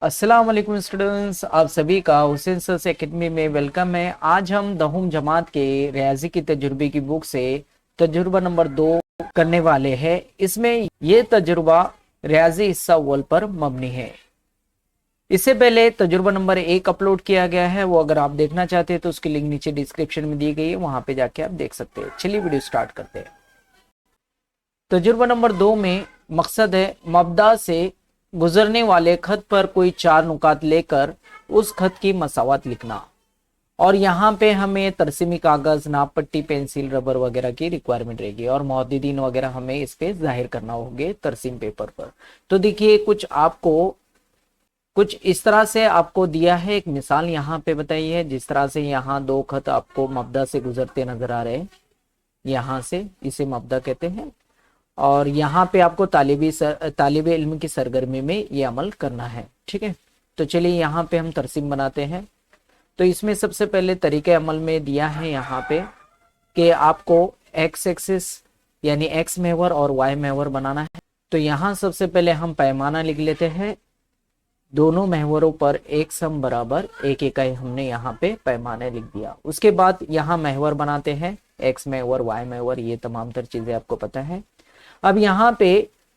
अस्सलाम वालेकुम स्टूडेंट्स, आप सभी का हुसैन सर एकेडमी में वेलकम है। आज हम दहुम जमात के रियाजी की तजुर्बे की बुक से तजुर्बा नंबर 2 करने वाले हैं। इसमें ये तजुर्बा रियाजी हिस्सा अव्वल पर मबनी है। इससे पहले तजुर्बा नंबर 1 अपलोड किया गया है, वो अगर आप देखना चाहते हैं तो उसकी लिंक नीचे डिस्क्रिप्शन में दी गई है, वहां पे जाके आप देख सकते हैं। चलिए वीडियो स्टार्ट करते हैं। तजुर्बा नंबर 2 में मकसद है मबदा से गुजरने वाले खत पर कोई 4 नुकात लेकर उस खत की मसावत लिखना। और यहाँ पे हमें तरसीमी कागज, नाप पट्टी, पेंसिल, रबर वगैरह की रिक्वायरमेंट रहेगी और मुहद्दिदीन वगैरह हमें इस पे जाहिर करना होंगे तरसीम पेपर पर। तो देखिए कुछ इस तरह से आपको दिया है। एक मिसाल यहाँ पे बताई है, जिस तरह से यहाँ 2 खत आपको मबदा से गुजरते नजर आ रहे हैं। यहाँ से इसे मबदा कहते हैं और यहाँ पे आपको तालिबे इल्म की सरगर्मी में ये अमल करना है। ठीक है, तो चलिए यहाँ पे हम तरसीम बनाते हैं। तो इसमें सबसे पहले तरीके अमल में दिया है यहाँ पे कि आपको एक्स एक्सिस यानी एक्स महवर और वाई महवर बनाना है। तो यहाँ सबसे पहले हम पैमाना लिख लेते हैं। दोनों महवरों पर एक सम बराबर 1 इकाई हमने यहाँ पे पैमाने लिख दिया। उसके बाद यहाँ महवर बनाते हैं, एक्स महवर, वाई महवर, ये तमाम तर चीजें आपको पता है। अब यहाँ पे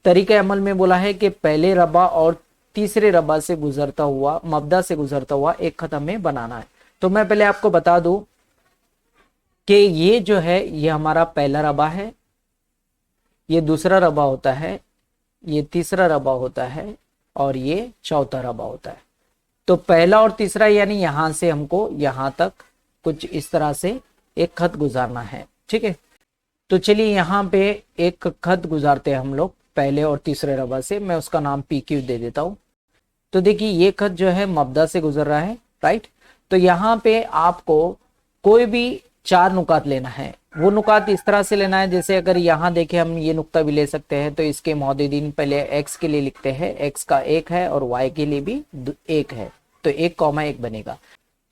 तरीके अमल में बोला है कि पहले रबा और तीसरे रबा से गुजरता हुआ, मबदा से गुजरता हुआ एक खत हमें बनाना है। तो मैं पहले आपको बता दूं कि ये जो है ये हमारा पहला रबा है, ये दूसरा रबा होता है, ये तीसरा रबा होता है और ये चौथा रबा होता है। तो पहला और तीसरा यानी यहां से हमको यहां तक कुछ इस तरह से एक खत गुजारना है। ठीक है, तो चलिए यहाँ पे एक खत गुजारते हैं हम लोग पहले और तीसरे रबा से। मैं उसका नाम PQ दे देता हूँ। तो देखिए ये खत जो है मबदा से गुजर रहा है, राइट। तो यहाँ पे आपको कोई भी 4 नुकात लेना है। वो नुकात इस तरह से लेना है, जैसे अगर यहाँ देखे हम ये नुक्ता भी ले सकते हैं। तो इसके मुहद्दिदीन पहले एक्स के लिए लिखते हैं, एक्स का 1 है और वाई के लिए भी 1 है, तो 1,1 बनेगा।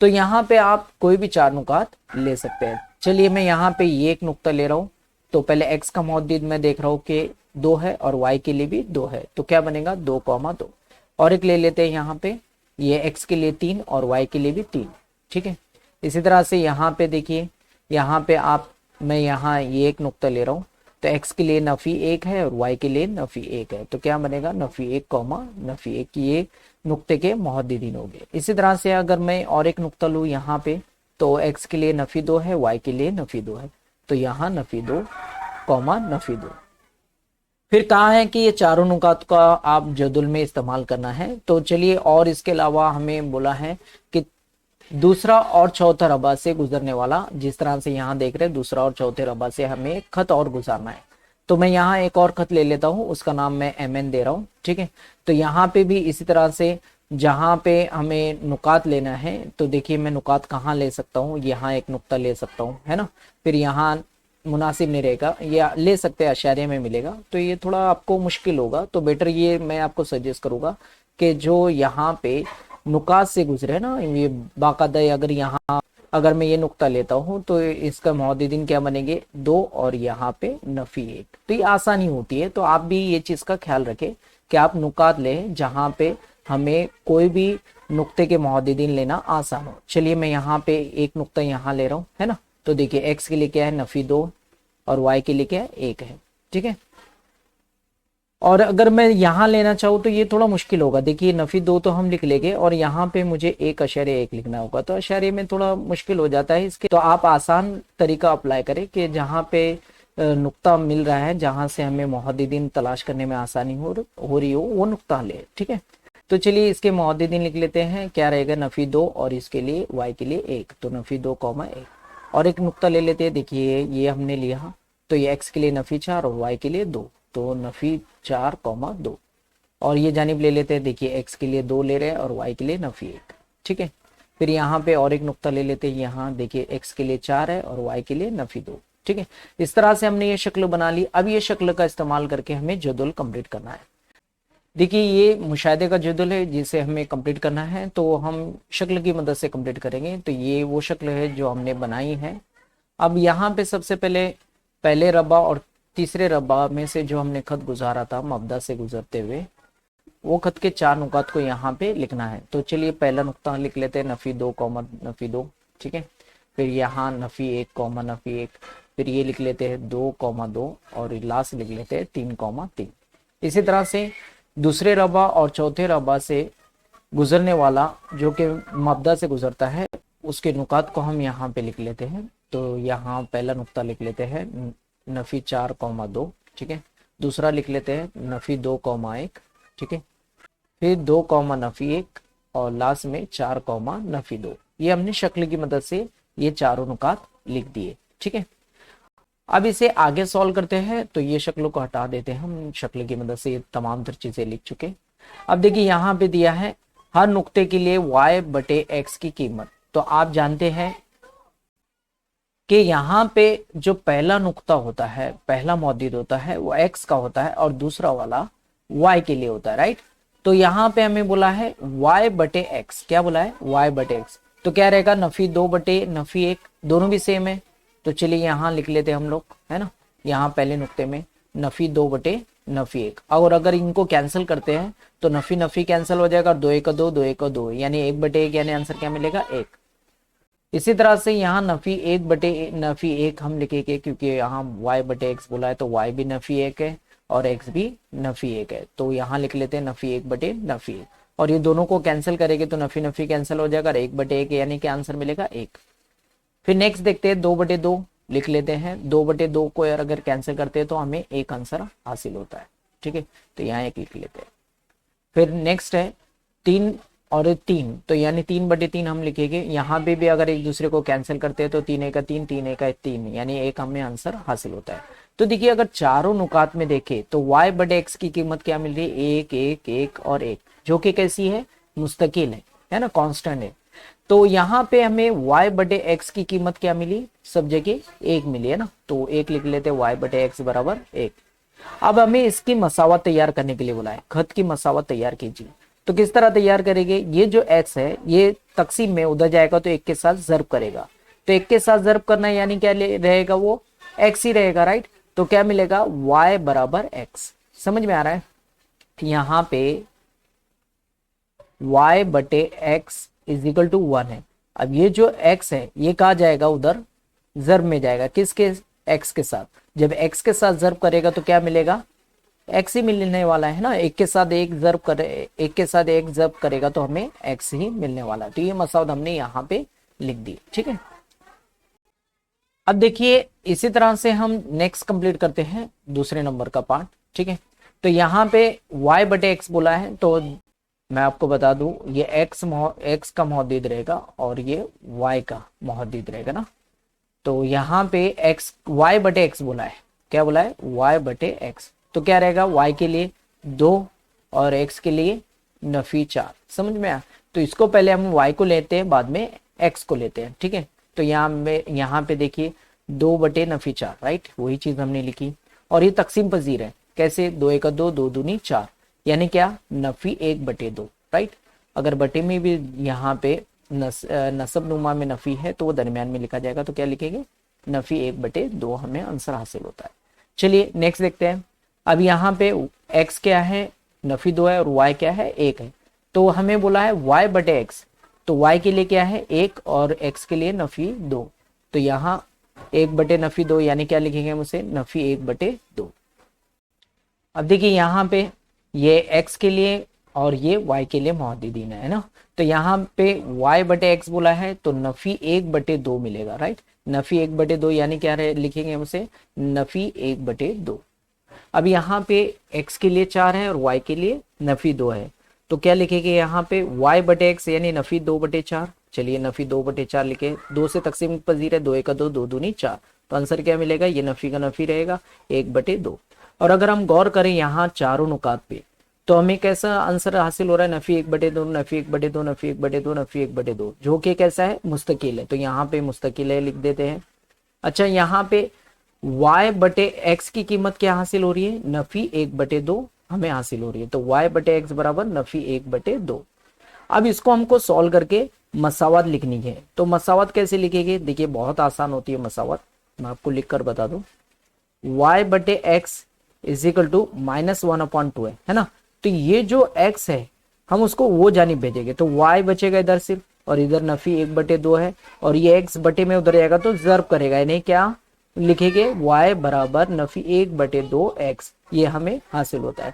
तो यहाँ पे आप कोई भी 4 नुकात ले सकते हैं। चलिए मैं यहाँ पे ये एक नुक्ता ले रहा हूँ। तो पहले x का मुहद्दिद मैं देख रहा हूँ कि 2 है और y के लिए भी 2 है, तो क्या बनेगा 2,2। और एक ले लेते हैं यहाँ पे, ये x के लिए 3 और y के लिए भी 3। ठीक है, इसी तरह से यहाँ पे देखिए, यहाँ पे मैं यहाँ ये एक नुक्ता ले रहा हूँ। तो x के लिए नफी 1 है और y के लिए नफी 1 है, तो क्या बनेगा नफी 1 कॉमा नफी 1, ये नुक्ते के मुहद्दिदीन हो गए। इसी तरह से अगर मैं और एक नुक्ता लूँ यहाँ पे, तो x के लिए नफी 2 है, y के लिए नफी 2 है, तो यहाँ नफी 2 कॉमा नफी 2। फिर कहा है कि ये चारों नुकात का आप जदुल में इस्तेमाल करना है। तो चलिए, और इसके अलावा हमें बोला है कि दूसरा और चौथा रबा से गुजरने वाला, जिस तरह से यहाँ देख रहे हैं दूसरा और चौथे रबा से हमें खत और गुजारना है। तो मैं यहाँ एक और खत ले लेता हूँ, उसका नाम मैं MN दे रहा हूँ। ठीक है, तो यहाँ पे भी इसी तरह से जहाँ पे हमें नुकात लेना है, तो देखिए मैं नुकात कहाँ ले सकता हूँ, यहाँ एक नुक्ता ले सकता हूँ, है ना। फिर यहाँ मुनासिब नहीं रहेगा, या ले सकते हैं अशारिया में मिलेगा, तो ये थोड़ा आपको मुश्किल होगा। तो बेटर ये मैं आपको सजेस्ट करूंगा कि जो यहाँ पे नुकात से गुजरे ना, ये बाकायदा, अगर मैं ये नुक्ता लेता हूँ तो इसका मुहद्दिदीन क्या बनेंगे 2 और यहाँ पे नफी 1। तो ये आसानी होती है। तो आप भी ये चीज का ख्याल रखें कि आप नुकात लें जहाँ पे हमें कोई भी नुक्ते के मुहद्दिदीन लेना आसान हो। चलिए मैं यहाँ पे एक नुक्ता यहाँ ले रहा हूँ, है ना। तो देखिए x के लिए क्या है नफी 2 और y के लिए क्या है 1 है। ठीक है, और अगर मैं यहाँ लेना चाहूँ तो ये थोड़ा मुश्किल होगा। देखिए नफी 2 तो हम लिख लेंगे और यहाँ पे मुझे 1,1 लिखना होगा, तो अशारिये में थोड़ा मुश्किल हो जाता है इसके। तो आप आसान तरीका अप्लाई करें कि जहाँ पे नुक्ता मिल रहा है, जहाँ से हमें मुहद्दिदीन तलाश करने में आसानी हो रही हो, वो नुक्ता ले। ठीक है, तो चलिए इसके मुहद्दिदीन लिख लेते हैं। क्या रहेगा नफी 2 और इसके लिए y के लिए 1, तो नफी 2,1। और एक नुक्ता ले लेते हैं, देखिए ये हमने लिया, तो ये x के लिए नफी 4 और y के लिए 2, तो नफी 4,2। और ये जानिब ले लेते हैं, देखिए x के लिए 2 ले रहे हैं और y के लिए नफी 1। ठीक है, फिर यहाँ पे और एक नुक्ता ले लेते हैं, यहाँ देखिए x के लिए 4 है और y के लिए नफी 2। ठीक है, इस तरह से हमने ये शक्ल बना ली। अब ये शक्ल का इस्तेमाल करके हमें जदुल कंप्लीट करना है। देखिए ये मुशाहिदे का जदुल है जिसे हमें कंप्लीट करना है, तो हम शक्ल की मदद से कंप्लीट करेंगे। तो ये वो शक्ल है जो हमने बनाई है। अब यहाँ पे सबसे पहले रबा और तीसरे रबा में से जो हमने खत गुजारा था मबदा से गुजरते हुए, वो खत के 4 नुकात को यहाँ पे लिखना है। तो चलिए पहला नुक्ता लिख लेते हैं नफी 2 कॉमा नफी 2, ठीक है। फिर यहाँ नफी 1 कॉमा नफी 1, फिर ये लिख लेते हैं 2 कॉमा 2 और लास्ट लिख लेते हैं 3 कॉमा 3। इसी तरह से दूसरे रबा और चौथे रबा से गुजरने वाला जो कि मब्दा से गुजरता है उसके नुकात को हम यहाँ पे लिख लेते हैं। तो यहाँ पहला नुक्ता लिख लेते हैं नफी 4 कॉमा 2, ठीक है। दूसरा लिख लेते हैं नफी 2 कॉमा 1, ठीक है। फिर 2 कॉमा नफी 1 और लास्ट में 4 कॉमा नफी 2। ये हमने शक्ल की मदद से ये चारों नुकात लिख दिए, ठीक है। अब इसे आगे सॉल्व करते हैं। तो ये शक्लों को हटा देते हैं, हम शक्ल की मदद से ये तमाम तर चीजें लिख चुके। अब देखिए यहाँ पे दिया है हर नुक्ते के लिए y बटे x की कीमत। तो आप जानते हैं कि यहाँ पे जो पहला नुक्ता होता है, पहला मौजूद होता है वो x का होता है और दूसरा वाला y के लिए होता है, राइट। तो यहाँ पे हमें बोला है y बटे x, क्या बोला है y बटे x। तो क्या रहेगा नफी 2 बटे नफी 1, दोनों भी सेम है। तो चलिए यहाँ लिख लेते हैं हम लोग, है ना। यहाँ पहले नुक्ते में नफी 2 बटे नफी 1, और अगर इनको कैंसिल करते हैं तो नफी नफी कैंसिल हो जाएगा, 2 1 2, 2 1 2, यानी 1 बटे 1, यानी आंसर क्या मिलेगा 1। इसी तरह से यहाँ नफी 1 बटे नफी 1 हम लिखेंगे, क्योंकि यहाँ y बटे x बोला है तो y भी नफी 1 है और x भी नफी 1 है। तो यहाँ लिख लेते हैं नफी 1 बटे नफी 1, और ये दोनों को कैंसिल करेंगे तो नफी नफी कैंसिल हो जाएगा, 1 बटे 1 यानी कि आंसर मिलेगा 1। फिर नेक्स्ट देखते हैं 2 बटे 2 लिख लेते हैं। 2 बटे 2 को अगर कैंसिल करते हैं तो हमें 1 आंसर हासिल होता है, ठीक है। तो यहाँ 1 लिख लेते हैं। फिर नेक्स्ट है 3 और 3, तो यानी 3 बटे 3 हम लिखेंगे। यहाँ पे भी अगर एक दूसरे को कैंसिल करते हैं तो 3 1 3, 3 1 3, यानी 1 हमें आंसर हासिल होता है। तो देखिए अगर चारों नुकात में देखें तो y बटे x की कीमत क्या मिल रही है, 1 1 1 और 1, जो कि कैसी है, मुस्तकिल है ना, कांस्टेंट है। तो यहाँ पे हमें y बटे x की कीमत क्या मिली, सब जगह 1 मिली है ना। तो 1 लिख लेते हैं, y बटे x बराबर 1। अब हमें इसकी मसावत तैयार करने के लिए बोला है, खत की मसावत तैयार कीजिए। तो किस तरह तैयार करेंगे, ये जो x है ये तकसीम में उधर जाएगा तो 1 के साथ ज़र्ब करेगा। तो 1 के साथ ज़र्ब करना है, यानी क्या रहेगा, वो x ही रहेगा, राइट। तो क्या मिलेगा, y बराबर x। समझ में आ रहा है। यहाँ पे y बटे x इज इक्वल टू 1 है। अब ये जो x है ये कहा जाएगा, उधर ज़र्ब में जाएगा, किसके, x के साथ। जब x के साथ ज़र्ब करेगा तो क्या मिलेगा, x ही मिलने वाला है ना। 1 के साथ 1 ज़र्ब करे, 1 के साथ 1 ज़र्ब करेगा तो हमें x ही मिलने वाला है। तो ये मसावत हमने यहाँ पे लिख दी, ठीक है। अब देखिए इसी तरह से हम नेक्स्ट कंप्लीट करते हैं दूसरे नंबर का पार्ट, ठीक है। तो यहाँ पे y बटे x बोला है, तो मैं आपको बता दूं ये x का मौजूद रहेगा और ये y का मौजूद रहेगा ना। तो यहाँ पे y बटे x बोला है, क्या बोला है, y बटे x। तो क्या रहेगा, y के लिए 2 और x के लिए नफी 4। समझ में आया। तो इसको पहले हम y को लेते हैं, बाद में x को लेते हैं, ठीक है। तो यहाँ पे देखिए 2 बटे नफी 4, राइट, वही चीज हमने लिखी। और ये तकसीम पजीर है, कैसे, 2 1 2, 2 दूनी 4, यानी क्या, नफी 1 बटे 2, राइट। अगर बटे में भी यहाँ पे नसब नुमा में नफी है तो वो दरमियान में लिखा जाएगा। तो क्या लिखेंगे, नफी 1 बटे 2 हमें आंसर हासिल होता है। चलिए नेक्स्ट देखते हैं। अब यहाँ पे x क्या है, नफी 2 है, और y क्या है, 1 है। तो हमें बोला है y बटे x, तो y के लिए क्या है 1 और x के लिए नफी 2। तो यहाँ 1 बटे नफी 2, यानी क्या लिखेंगे हम उसे, नफी 1 बटे 2। अब देखिए यहाँ पे ये x के लिए और ये y के लिए मौजूदीन है ना। तो यहाँ पे y बटे x बोला है तो नफी 1 बटे 2 मिलेगा, राइट। नफी 1 बटे 2 यानी क्या लिखेंगे हम उसे, नफी 1 बटे 2। अब यहाँ पे x के लिए 4 है और y के लिए नफी 2 है। तो क्या लिखेंगे यहाँ पे, y बटे x यानी नफी 2 बटे 4। चलिए नफी 2 बटे 4 लिखे, 2 से तकसीम पजीर है, 2 1 2, 2 दूनी 4। तो आंसर क्या मिलेगा, ये नफी का नफी रहेगा, 1 बटे 2। और अगर हम गौर करें यहाँ चारों नुकात पे, तो हमें कैसा आंसर हासिल हो रहा है, नफी 1 बटे 2, नफी 1 बटे 2, नफी 1 बटे 2, नफी 1 बटे 2, जो कि कैसा है, मुस्तकिल है। तो यहाँ पे मुस्तकिल है लिख देते हैं। अच्छा यहाँ पे y बटे x की कीमत क्या हासिल हो रही है, नफी 1 बटे 2 हमें हासिल हो रही है। तो y बटे x बराबर नफी 1 बटे 2। अब इसको हमको सॉल्व करके मसावत लिखनी है। तो मसावत कैसे लिखेंगे, देखिए बहुत आसान होती है मसावत, मैं आपको लिख कर बता दूं। y बटे x इज इक्वल टू -1/2 है ना। तो ये जो x है हम उसको वो जानिब भेजेंगे, तो y बचेगा इधर सिर्फ, और इधर नफी 1/2 है, और ये x बटे में उधर जाएगा तो ज़र्ब करेगा, यानी क्या लिखेंगे y बराबर नफी 1/2x, ये हमें हासिल होता है।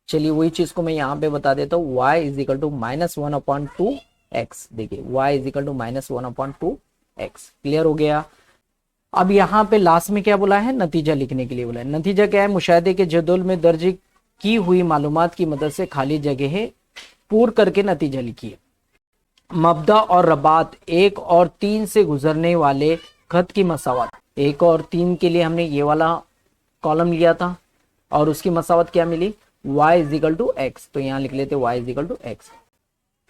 चलिए वही चीज को मैं यहाँ पे बता देता हूँ, y is equal to -1/2x। देखिए y is equal to -1/2x, clear हो गया। अब यहाँ पे लास्ट में क्या बोला है, नतीजा लिखने के लिए बोला है। नतीजा क्या है, मुशाहिदे के जदौल में दर्ज की हुई मालूमात की मदद से खाली जगह पूर करके नतीजा लिखिए। मब्दा और रबात 1 और 3 से गुजरने वाले खत की मसावत, 1 और 3 के लिए हमने ये वाला कॉलम लिया था और उसकी मसावत क्या मिली, y is equal to x, तो यहाँ लिख लेते y is equal to x.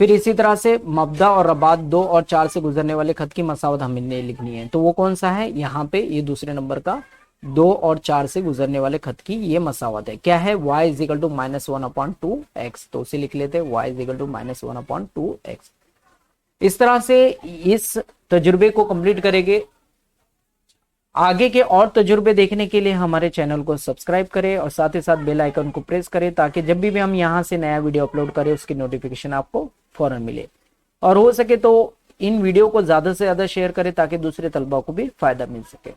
फिर इसी तरह से मब्दा और रबात 2 और 4 से गुजरने वाले खत की मसावत हमने लिखनी है, तो वो कौन सा है, यहाँ पे ये दूसरे नंबर का 2 और 4 से गुजरने वाले खत की ये मसावत है, क्या है, y is equal to -1/2x, तो उसे लिख लेते हैं y is equal to -1/2x। इस तरह से इस तजुर्बे को कंप्लीट करेंगे। आगे के और तजुर्बे देखने के लिए हमारे चैनल को सब्सक्राइब करें और साथ ही साथ बेल आइकन को प्रेस करें, ताकि जब भी हम यहाँ से नया वीडियो अपलोड करें उसकी नोटिफिकेशन आपको फौरन मिले। और हो सके तो इन वीडियो को ज्यादा से ज्यादा शेयर करें ताकि दूसरे तलबा को भी फायदा मिल सके।